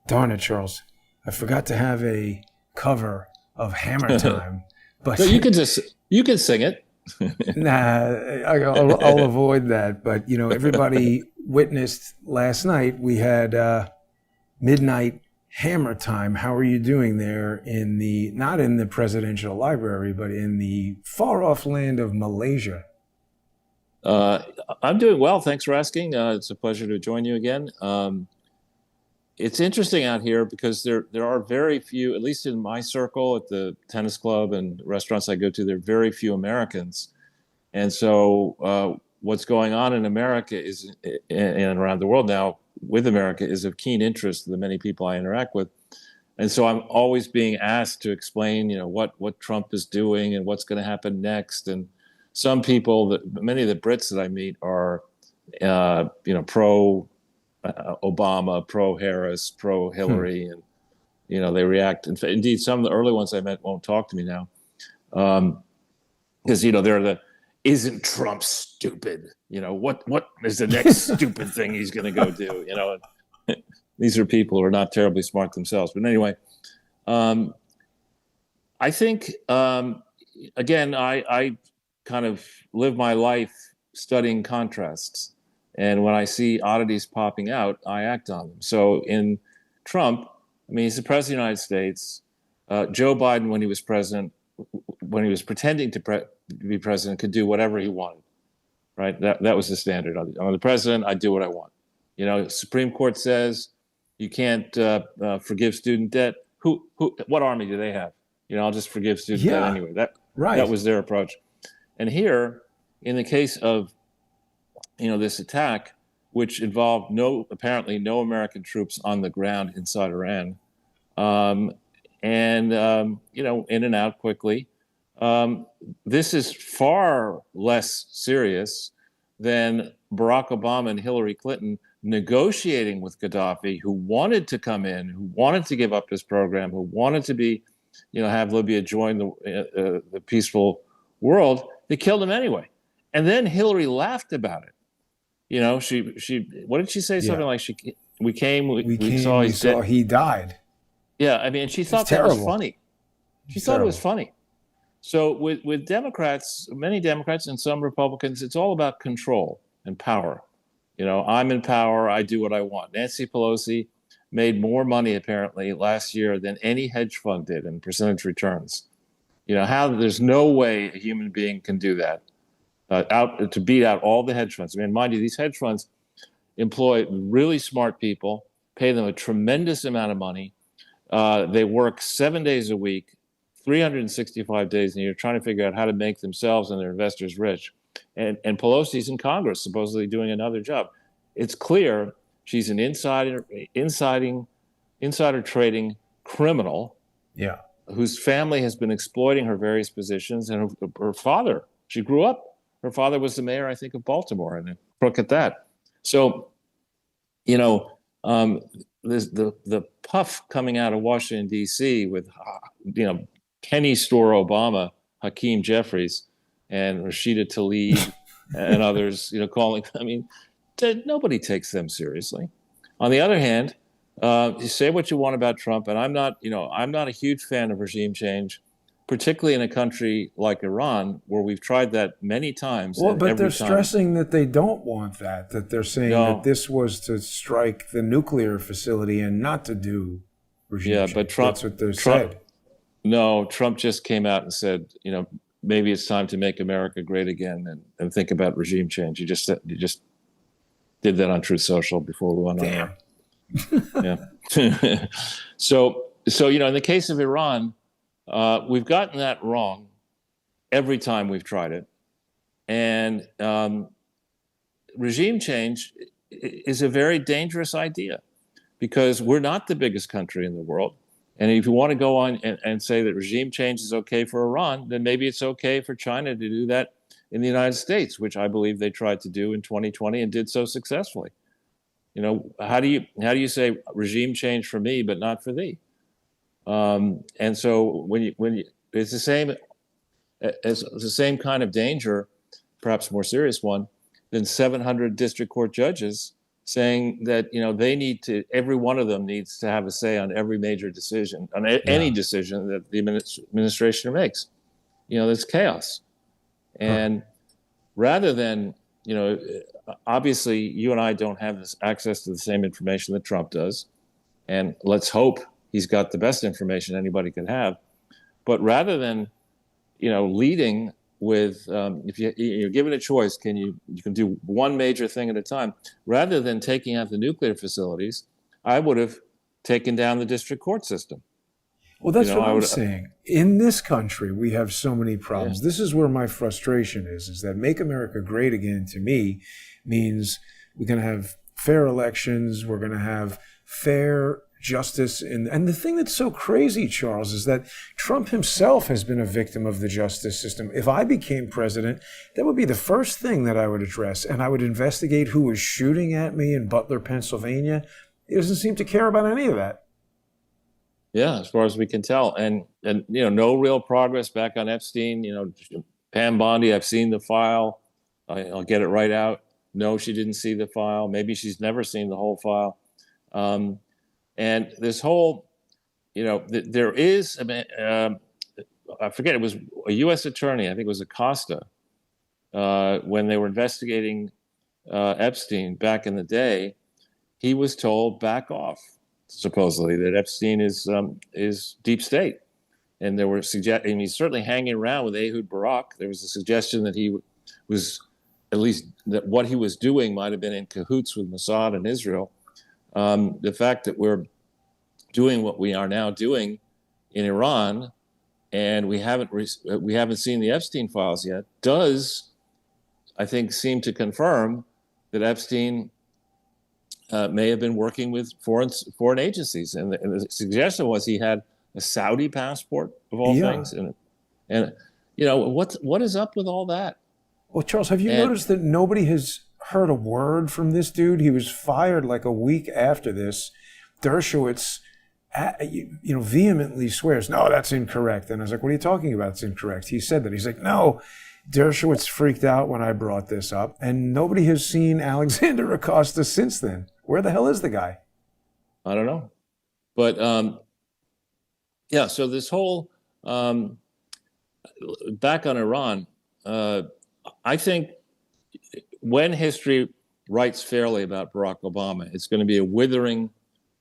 Darn it, Charles. I forgot to have a cover of Hammer Time, but So you can sing it. nah, I'll avoid that. But, everybody witnessed last night we had midnight Hammer Time. How are you doing there not in the presidential library, but in the far off land of Malaysia? Uh, I'm doing well. Thanks for asking. It's a pleasure to join you again. It's interesting out here because there are very few, at least in my circle at the tennis club and restaurants I go to, there are very few Americans. And so what's going on in America is and around the world now with America is of keen interest to the many people I interact with. And so I'm always being asked to explain, what Trump is doing and what's going to happen next. And some people, many of the Brits that I meet are, pro Obama, pro Harris, pro Hmm. Hillary, and they react. Indeed, some of the early ones I met won't talk to me now, because they're the isn't Trump stupid? What is the next stupid thing he's going to go do? These are people who are not terribly smart themselves. But anyway, um, I think again, I kind of live my life studying contrasts, and when I see oddities popping out, I act on them. So in Trump, I mean, he's the president of the United States. Joe Biden, when he was president, when he was pretending to be president, could do whatever he wanted. Right? That was the standard. I'm the president. I do what I want. Supreme Court says you can't forgive student debt. What army do they have? I'll just forgive student debt Yeah, anyway. That right. was their approach. And here, in the case of this attack, which involved apparently no American troops on the ground inside Iran, um, and in and out quickly. Um, this is far less serious than Barack Obama and Hillary Clinton negotiating with Gaddafi, who wanted to come in, who wanted to give up his program, who wanted to have Libya join the peaceful world. They killed him anyway, and then Hillary laughed about it. She what did she say? Yeah. Something like we came, We we came, saw we he's dead. saw he died. Yeah, I mean, she It's thought that was terrible. funny. She It's thought it was terrible. funny. So with Democrats, many Democrats and some Republicans, it's all about control and power. I'm in power. I do what I want. Nancy Pelosi made more money apparently last year than any hedge fund did in percentage returns. How there's no way a human being can do that out to beat out all the hedge funds. I mean, mind you, these hedge funds employ really smart people, pay them a tremendous amount of money. They work 7 days a week, 365 days in a year, trying to figure out how to make themselves and their investors rich. And Pelosi's in Congress, supposedly doing another job. It's clear she's an insider trading criminal Yeah. whose family has been exploiting her various positions. And her father, she grew up. Her father was the mayor, I think, of Baltimore, and a crook at that. So, you know, um, the puff coming out of Washington D.C. with penny store Obama, Hakeem Jeffries, and Rashida Tlaib, and others, calling. I mean, nobody takes them seriously. On the other hand, you say what you want about Trump, and I'm not a huge fan of regime change, particularly in a country like Iran, where we've tried that many times, Well, and but they're every time, stressing that they don't want that they're saying that no, this was to strike the nuclear facility and not to do regime yeah, but change. That's what they Trump, said. no, Trump just came out and said, maybe it's time to make America great again and think about regime change. You just did that on Truth Social before we went on air. Damn. Yeah. So in the case of Iran, we've gotten that wrong every time we've tried it, and regime change is a very dangerous idea because we're not the biggest country in the world. And if you want to go on and say that regime change is okay for Iran, then maybe it's okay for China to do that in the United States, which I believe they tried to do in 2020 and did so successfully. How do you say regime change for me but not for thee? And so when you it's the same as the same kind of danger, perhaps more serious one, than 700 district court judges saying that they need to, every one of them needs to have a say on every major decision, on any decision that the administration makes. There's chaos, and rather than obviously you and I don't have this access to the same information that Trump does, and let's hope he's got the best information anybody could have. But rather than leading with, if you're given a choice, you can do one major thing at a time. Rather than taking out the nuclear facilities, I would have taken down the district court system. Well, that's what I'm saying. In this country, we have so many problems. This is where my frustration is that Make America Great Again, to me, means we're going to have fair elections, we're going to have fair justice. And the thing that's so crazy, Charles, is that Trump himself has been a victim of the justice system. If I became president, that would be the first thing that I would address, and I would investigate who was shooting at me in Butler, Pennsylvania. He doesn't seem to care about any of that. Yeah, as far as we can tell, and no real progress back on Epstein. Pam Bondi, I've seen the file. I'll get it right out. No, she didn't see the file. Maybe she's never seen the whole file. And this whole, there is, I forget, it was a U.S. attorney, I think it was Acosta, when they were investigating Epstein back in the day, he was told back off, supposedly, that Epstein is deep state. And there were and he's certainly hanging around with Ehud Barak. There was a suggestion that he was, at least that what he was doing might have been in cahoots with Mossad and Israel. The fact that we're doing what we are now doing in Iran, and we haven't seen the Epstein files yet, does, I think, seem to confirm that Epstein may have been working with foreign agencies. And the suggestion was he had a Saudi passport, of all things. And what is up with all that? Well, Charles, have you noticed that nobody has heard a word from this dude? He was fired like a week after this. Dershowitz, vehemently swears, no, that's incorrect. And I was like, what are you talking about? It's incorrect. He said that. He's like, no, Dershowitz freaked out when I brought this up. And nobody has seen Alexander Acosta since then. Where the hell is the guy? I don't know. But, so this whole, back on Iran, I think when history writes fairly about Barack Obama, it's going to be a withering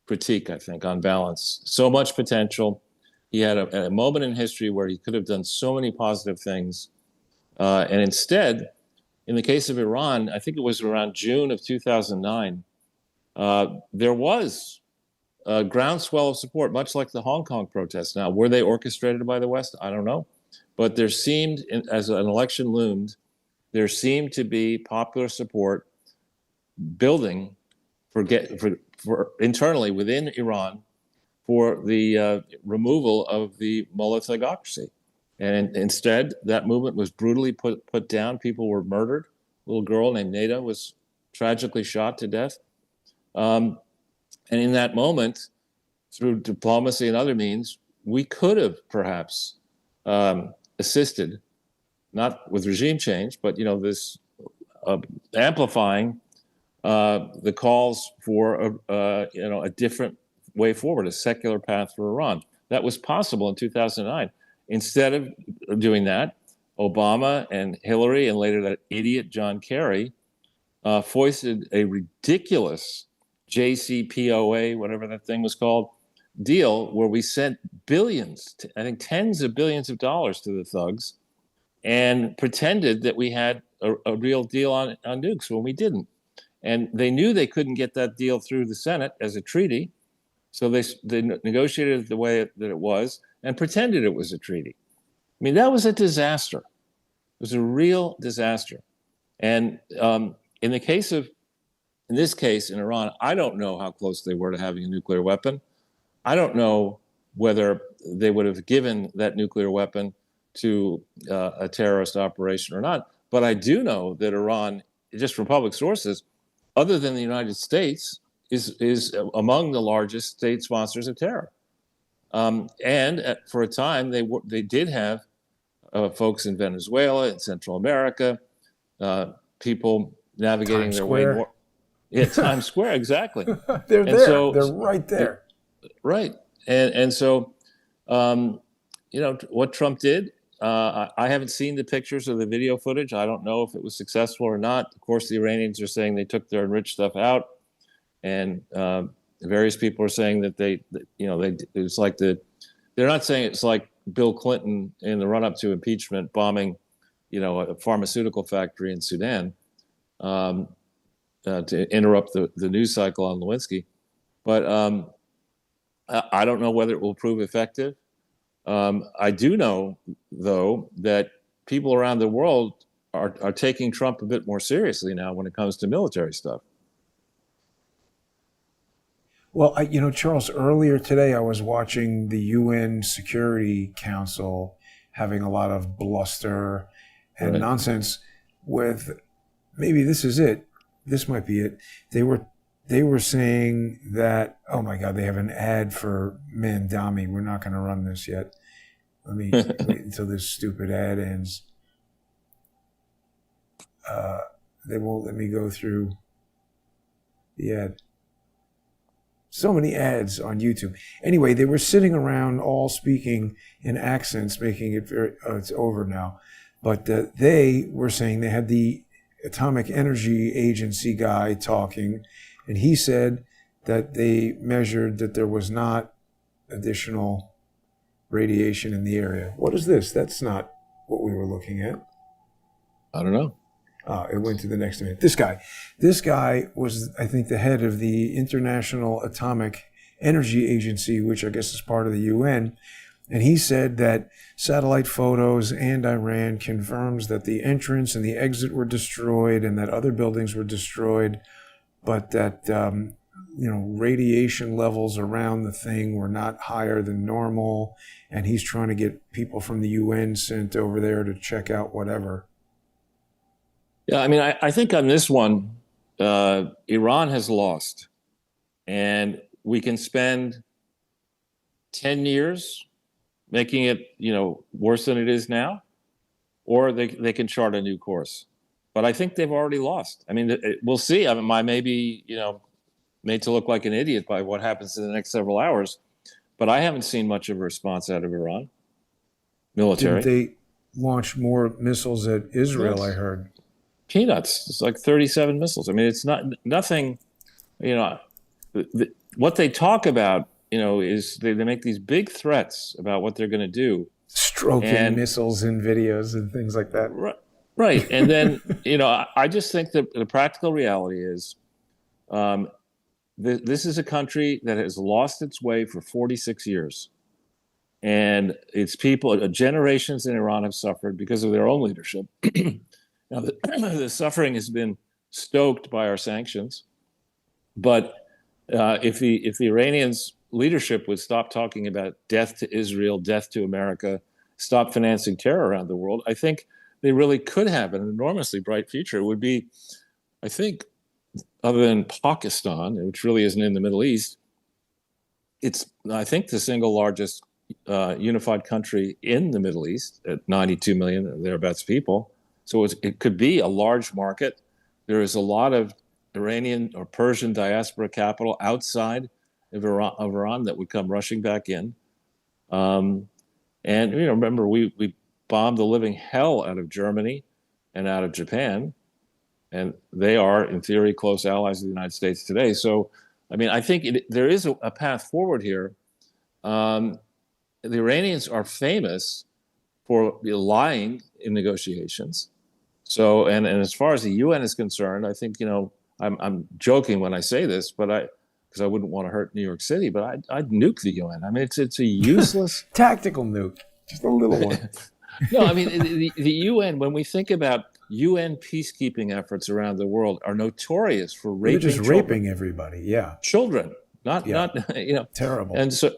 critique, I think, on balance. So much potential. He had a moment in history where he could have done so many positive things. And instead, in the case of Iran, I think it was around June of 2009, there was a groundswell of support, much like the Hong Kong protests. Now, were they orchestrated by the West? I don't know. But there seemed, as an election loomed, there seemed to be popular support building for internally within Iran for the removal of the mullah theocracy. And instead, that movement was brutally put down. People were murdered. A little girl named Neda was tragically shot to death. And in that moment, through diplomacy and other means, we could have perhaps assisted, not with regime change, but this amplifying the calls for a different way forward, a secular path for Iran. That was possible in 2009. Instead of doing that, Obama and Hillary, and later that idiot John Kerry, foisted a ridiculous JCPOA, whatever that thing was called, deal where we sent billions, I think tens of billions of dollars to the thugs, and pretended that we had a real deal on nukes when we didn't. And they knew they couldn't get that deal through the Senate as a treaty, so they negotiated it the way that it was and pretended it was a treaty. I mean, that was a disaster. It was a real disaster. And in this case, in Iran, I don't know how close they were to having a nuclear weapon. I don't know whether they would have given that nuclear weapon to a terrorist operation or not. But I do know that Iran, just from public sources, other than the United States, is among the largest state sponsors of terror. And for a time, they did have folks in Venezuela, in Central America, people navigating their way more. Yeah, Times Square, exactly. They're And there. so, They're right there. right. And so, what Trump did, I haven't seen the pictures or the video footage. I don't know if it was successful or not. Of course, the Iranians are saying they took their enriched stuff out, and various people are saying that it's like they're not saying it's like Bill Clinton in the run-up to impeachment bombing, a pharmaceutical factory in Sudan, to interrupt the news cycle on Lewinsky. But I don't know whether it will prove effective. I do know, though, that people around the world are taking Trump a bit more seriously now when it comes to military stuff. Well, Charles, earlier today I was watching the UN Security Council having a lot of bluster and Right. nonsense with, maybe this is it. This might be it. They were saying that, oh my God, they have an ad for Mandami. We're not going to run this yet. Let me wait until this stupid ad ends. They won't let me go through the ad. So many ads on YouTube. Anyway, they were sitting around all speaking in accents, making it very, it's over now. But they were saying they had the Atomic Energy Agency guy talking, and he said that they measured that there was not additional radiation in the area. What is this? That's not what we were looking at. I don't know. It went to the next minute. This guy was, I think, the head of the International Atomic Energy Agency, which I guess is part of the UN. And he said that satellite photos and Iran confirms that the entrance and the exit were destroyed and that other buildings were destroyed, but that, radiation levels around the thing were not higher than normal. And he's trying to get people from the UN sent over there to check out whatever. Yeah, I mean, I think on this one, Iran has lost, and we can spend 10 years making it, worse than it is now, or they can chart a new course. But I think they've already lost. I mean, we'll see. I may be, made to look like an idiot by what happens in the next several hours, but I haven't seen much of a response out of Iran military. Didn't they launch more missiles at Israel, Yes. I heard? Peanuts. It's like 37 missiles. I mean, it's nothing, what they talk about, is they make these big threats about what they're going to do. Stroking missiles in videos and things like that. Right. And then, I just think that the practical reality is this is a country that has lost its way for 46 years. And its people, generations in Iran have suffered because of their own leadership. Now, the suffering has been stoked by our sanctions, but if the Iranians' leadership would stop talking about death to Israel, death to America, stop financing terror around the world, I think they really could have an enormously bright future. It would be, I think, other than Pakistan, which really isn't in the Middle East, it's, I think, the single largest unified country in the Middle East at 92 million or thereabouts people. So it could be a large market. There is a lot of Iranian or Persian diaspora capital outside of Iran that would come rushing back in. And remember, we bombed the living hell out of Germany and out of Japan, and they are, in theory, close allies of the United States today. So, I mean, I think there is a path forward here. The Iranians are famous for lying in negotiations. So, and as far as the UN is concerned, I think, I'm joking when I say this, but because I wouldn't want to hurt New York City, but I'd nuke the UN. I mean, it's a useless tactical nuke, just a little one. No, I mean, the UN, when we think about UN peacekeeping efforts around the world, are notorious for raping They're just children. raping everybody. Yeah. Children, not terrible. And so,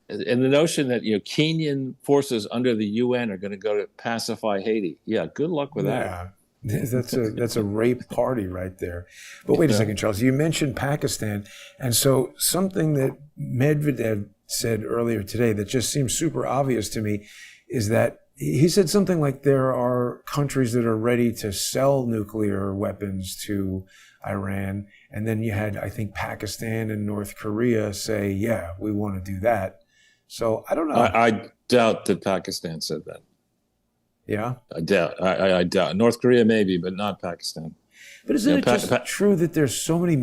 and the notion that Kenyan forces under the UN are going to go to pacify Haiti, good luck with that. That's a rape party right there. But wait a second, Charles. You mentioned Pakistan, and so something that Medvedev said earlier today that just seems super obvious to me is that he said something like there are countries that are ready to sell nuclear weapons to Iran. And then you had, I think, Pakistan and North Korea say, yeah, we want to do that. So I don't know. I doubt that Pakistan said that. Yeah. I doubt. I doubt. North Korea maybe, but not Pakistan. But isn't it just true that there's so many,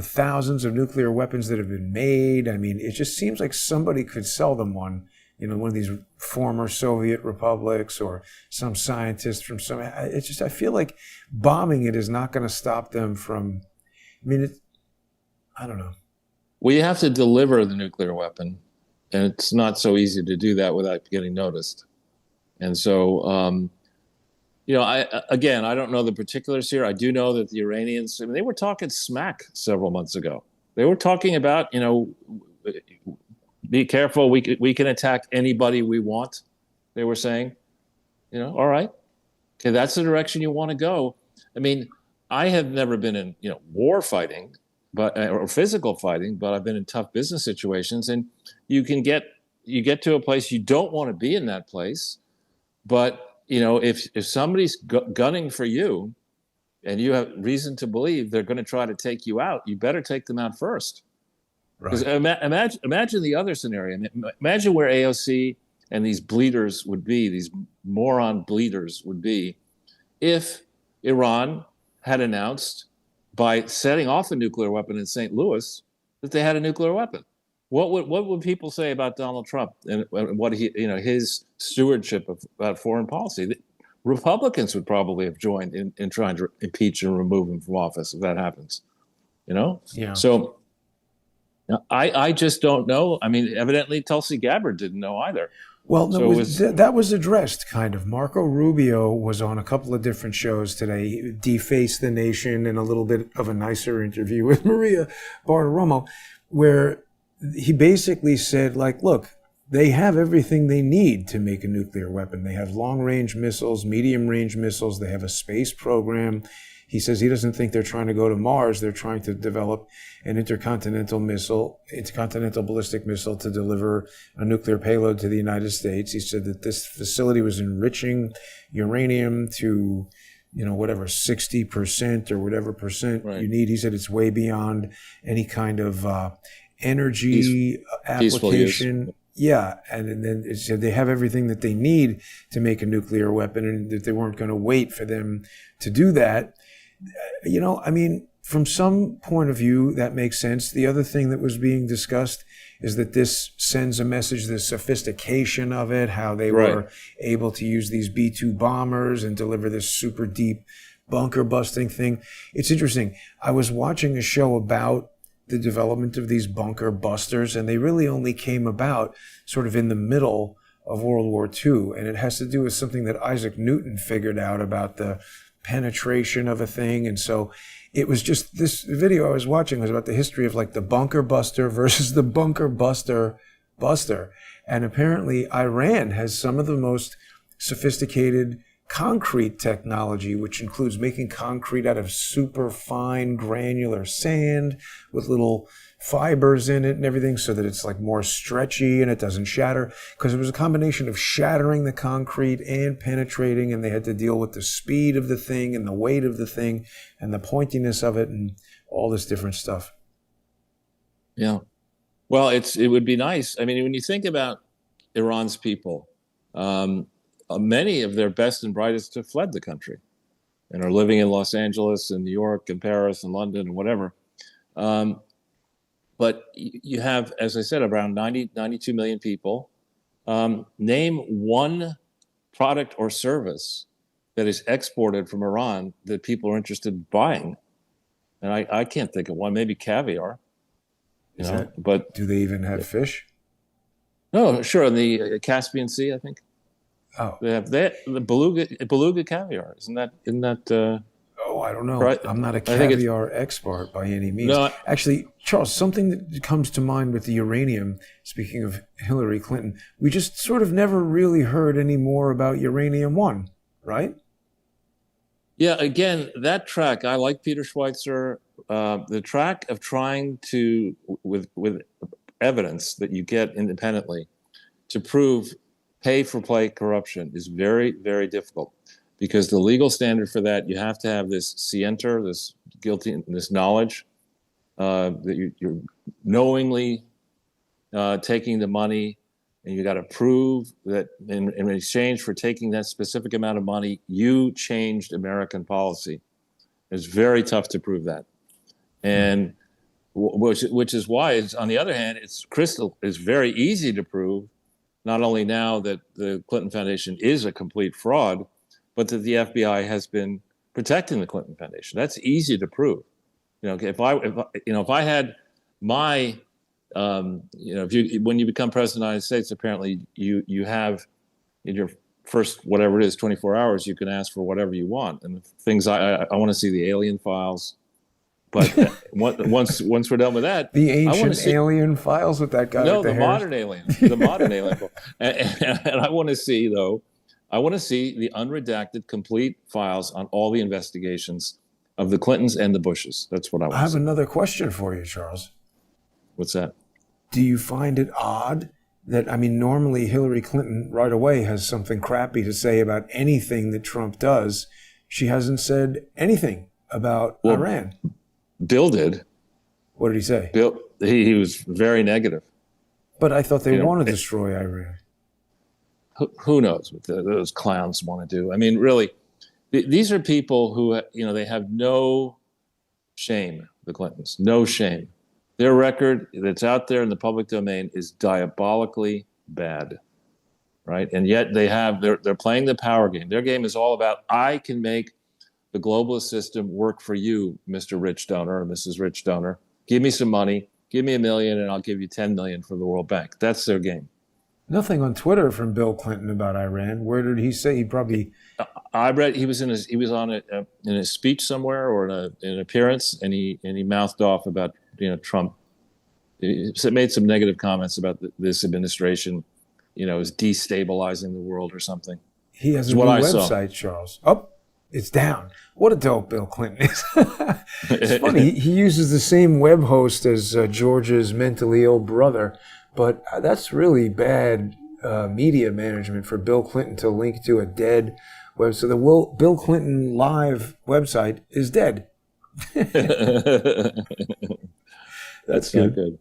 thousands of nuclear weapons that have been made? I mean, it just seems like somebody could sell them one, one of these former Soviet republics or some scientist from some. It's just, I feel like bombing it is not going to stop them from. I mean, I don't know. We have to deliver the nuclear weapon, and it's not so easy to do that without getting noticed. And so, I don't know the particulars here. I do know that the Iranians, they were talking smack several months ago. They were talking about, be careful. We can attack anybody we want. They were saying, all right, okay, that's the direction you want to go. I mean, I have never been in, war fighting, or physical fighting, but I've been in tough business situations, and you get to a place you don't want to be in that place. But, if somebody's gunning for you and you have reason to believe they're going to try to take you out, you better take them out first. Because imagine the other scenario. Imagine where AOC and these bleeders would be, these moron bleeders would be, if Iran had announced by setting off a nuclear weapon in St. Louis that they had a nuclear weapon. What would people say about Donald Trump and what his stewardship about foreign policy? The Republicans would probably have joined in trying to impeach and remove him from office if that happens. Yeah. So I just don't know. I mean, evidently Tulsi Gabbard didn't know either. Well, that was addressed, kind of. Marco Rubio was on a couple of different shows today. He defaced the nation in a little bit of a nicer interview with Maria Bartiromo, where he basically said, look, they have everything they need to make a nuclear weapon. They have long-range missiles, medium-range missiles. They have a space program. He says he doesn't think they're trying to go to Mars. They're trying to develop an intercontinental ballistic missile to deliver a nuclear payload to the United States. He said that this facility was enriching uranium to, 60% or whatever percent you need. He said it's way beyond any kind of energy application. Yeah. And then it said they have everything that they need to make a nuclear weapon, and that they weren't going to wait for them to do that. From some point of view, that makes sense. The other thing that was being discussed is that this sends a message, the sophistication of it, how they were able to use these B-2 bombers and deliver this super deep bunker busting thing. It's interesting. I was watching a show about the development of these bunker busters, and they really only came about sort of in the middle of World War II. And it has to do with something that Isaac Newton figured out about the penetration of a thing. And so it was just, this video I was watching was about the history of the bunker buster versus the bunker buster. And apparently Iran has some of the most sophisticated concrete technology, which includes making concrete out of super fine granular sand with little fibers in it and everything, so that it's more stretchy and it doesn't shatter, because it was a combination of shattering the concrete and penetrating, and they had to deal with the speed of the thing and the weight of the thing and the pointiness of it and all this different stuff. Yeah. Well, it would be nice. I mean, when you think about Iran's people, many of their best and brightest have fled the country and are living in Los Angeles and New York and Paris and London and whatever. But you have, as I said, around 92 million people. Name one product or service that is exported from Iran that people are interested in buying. And I can't think of one, maybe caviar. But do they even have fish? No, sure. In the Caspian Sea, I think. Oh, they have the beluga caviar. Isn't that? Oh, I don't know. Right. I'm not a caviar expert by any means. No, actually, Charles, something that comes to mind with the uranium, speaking of Hillary Clinton, we just sort of never really heard any more about uranium-1, right? Yeah, again, that track, I like Peter Schweitzer. The track of trying to, with evidence that you get independently, to prove pay-for-play corruption is very, very difficult, because the legal standard for that, you have to have this scienter, this guilty, this knowledge that you're knowingly taking the money, and you got to prove that in exchange for taking that specific amount of money, you changed American policy. It's very tough to prove that, and which is why it's, on the other hand, it's very easy to prove, not only now that the Clinton Foundation is a complete fraud, but that the FBI has been protecting the Clinton Foundation. That's easy to prove. If I had my, when you become president of the United States, apparently you have in your first, whatever it is, 24 hours, you can ask for whatever you want. And things I want to see the alien files. But once we're done with that, the ancient alien files with that guy. No, with the modern alien, the modern alien. And I want to see, though, the unredacted, complete files on all the investigations of the Clintons and the Bushes. That's what I want. I have another question for you, Charles. What's that? Do you find it odd that, normally Hillary Clinton right away has something crappy to say about anything that Trump does? She hasn't said anything about Iran. Bill did. What did he say? Bill, he was very negative. But I thought they want to destroy Iran. Who knows what those clowns want to do? Really, these are people who, they have no shame, the Clintons, no shame. Their record that's out there in the public domain is diabolically bad, right? And yet they're playing the power game. Their game is all about, I can make the globalist system work for you, Mr. Rich Donor or Mrs. Rich Donor. Give me some money, give me $1 million, and I'll give you 10 million for the World Bank. That's their game. Nothing on Twitter from Bill Clinton about Iran. Where did he say? He probably. I read he was in a speech somewhere or in an appearance, and he mouthed off about Trump. He made some negative comments about this administration, is destabilizing the world or something. He has a new website, Charles. Oh, it's down. What a dope Bill Clinton is. It's funny. He uses the same web host as George's mentally ill brother, but that's really bad media management for Bill Clinton to link to a dead web. So the Bill Clinton live website is dead. That's not good.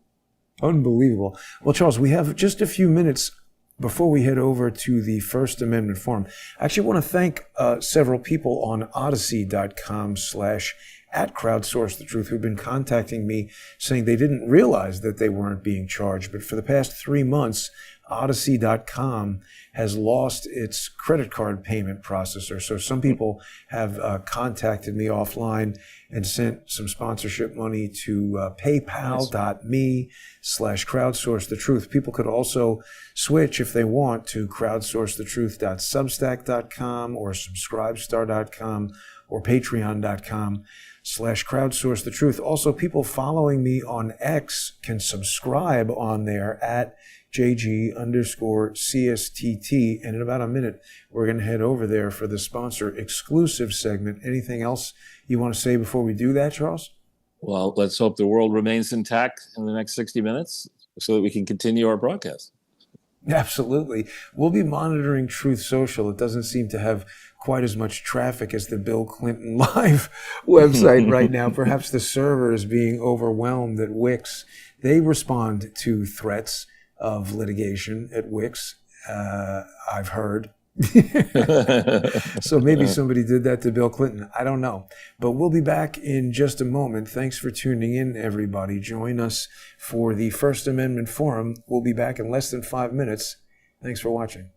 Unbelievable. Well, Charles, we have just a few minutes before we head over to the First Amendment Forum. I actually want to thank several people on Odyssey.com/@crowdsource the truth who've been contacting me saying they didn't realize that they weren't being charged. But for the past 3 months, Odyssey.com has lost its credit card payment processor. So some people have contacted me offline and sent some sponsorship money to paypal.me/crowdsource the truth. People could also switch if they want to crowdsourcethetruth.substack.com or subscribestar.com or patreon.com/crowdsource the truth. Also, people following me on X can subscribe on there at JG_CSTT. And in about a minute, we're going to head over there for the sponsor exclusive segment. Anything else you want to say before we do that, Charles? Well, let's hope the world remains intact in the next 60 minutes so that we can continue our broadcast. Absolutely. We'll be monitoring Truth Social. It doesn't seem to have quite as much traffic as the Bill Clinton Live website right now. Perhaps the server is being overwhelmed at Wix. They respond to threats of litigation at Wix, I've heard. So maybe somebody did that to Bill Clinton. I don't know. But we'll be back in just a moment. Thanks for tuning in, everybody. Join us for the First Amendment Forum. We'll be back in less than 5 minutes. Thanks for watching.